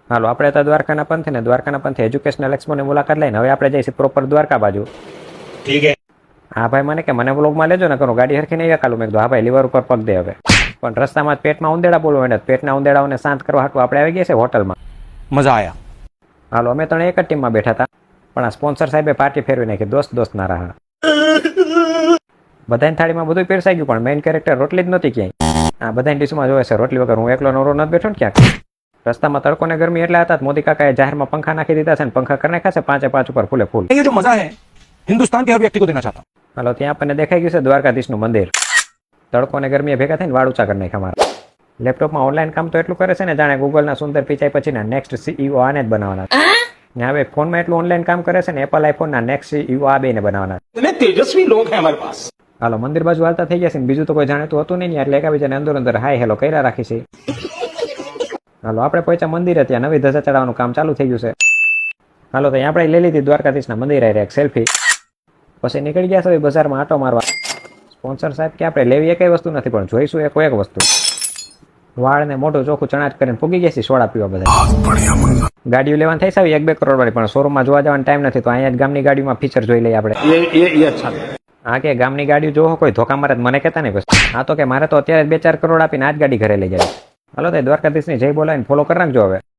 હાલો આપણે હતા દ્વારકાના પંથે ને દ્વારકાના પંથે એજ્યુકેશનલ એક્સપોની મુલાકાત લઈને હવે આપણે જઈશું પ્રોપર દ્વારકા બાજુ. ठीक है। હા ભાઈ મને કે મને વ્લોગમાં લેજો ને કરું ગાડી હરખી નહીં કાલું મેં કીધું હા ભાઈ લીવર ઉપર પગ દે હવે. પણ રસ્તામાં જ પેટમાં ઉંદેડા બોલવા માંડ્યા. પેટના ઉંદેડાઓને શાંત કરવા હાટું આપણે આવી ગયા છે હોટલમાં. मजा आया। હાલો અમે ત્રણ એક જ ટીમમાં બેઠા હતા પણ આ સ્પોન્સર સાહેબે પાર્ટી ફેરવી નાખી. દોસ્ત ના રહા. બધાની થાળીમાં બધું પીરસાઈ ગયું પણ મેઇન કેરેક્ટર રોટલી જ નહોતી ક્યાંય. આ બધાની ડીશમાં જોવે છે રોટલી વગર હું એકલો નવરો નથી બેઠો ને ક્યાંક. રસ્તામાં તડકો ને ગરમી એટલા હતા મોદી કાકાએ જાહેરમાં પંખા નાખી દીધા છે ને પંખા કરી નાખ્યા છે 5 ઉપર ફૂલે ફૂલ. ये जो मजा है हिंदुस्तान के हर व्यक्ति को देना चाहता हूँ। હાલો ત્યાં આપણને દેખાઈ ગયું છે દ્વારકાધીશનું મંદિર. તડકો ને ગરમીએ ભેગા થઈને વાળ ઊંચા કરી નાખ્યા મારા. લેપટોપમાં ઓનલાઈન કામ તો એટલું કરે છે ને જાણે ગૂગલના સુંદર પિચાઈ પછીના નેક્સ્ટ સીઈઓ આને જ બનાવવાના છે. ને હવે ફોનમાં એટલું ઓનલાઈન કામ કરે છે ને એપલ આઈફોનના નેક્સ્ટ સીઈઓ આ બેને બનાવવાના છે. इतने तेजस्वी लोग हैं हमारे पास। હાલો મંદિર બાજુ હાલતા થઈ ગયા છે ને બીજું તો કોઈ જાણતું હતું નહીં એટલે એકાબીજાને અંદર હાય હેલો કર્યા રાખી છે. હાલો આપણે પહોંચ્યા મંદિરે ત્યાં નવી ધજા ચડાવવાનું કામ ચાલુ થઈ ગયું છે. હાલો તો આપણે લઈ લીધી દ્વારકાધીશના મંદિરે એક સેલ્ફી. પછી નીકળી ગયા છે બજારમાં આટો મારવા. સ્પોન્સર સાહેબ કે આપણે લેવી એ કઈ વસ્તુ નથી પણ જોઈશું એક વસ્તુ. વાળ ને મોઢું ચોખ્ખું ચણાટ કરીને ફૂગી ગયા છે સોડા પીવા બધા. ગાડીઓ લેવાનું થઈ સાવી 1-2 કરોડ વાળી પણ શોરૂમમાં જોવા જવાનો ટાઈમ નથી તો અહીંયા જ ગામની ગાડીમાં ફીચર જોઈ લઈએ આપણે. ये अच्छा है। હા કે ગામની ગાડીઓ જોવો કોઈ ધોકા મારે મને કહેતા નહીં બસ. હા તો કે મારે તો અત્યારે 2-4 કરોડ આપીને આ જ ગાડી ઘરે લઈ જાય. હાલો તો દ્વારકાધીશની જય બોલાવીને ફોલો કરી નાખજો હવે.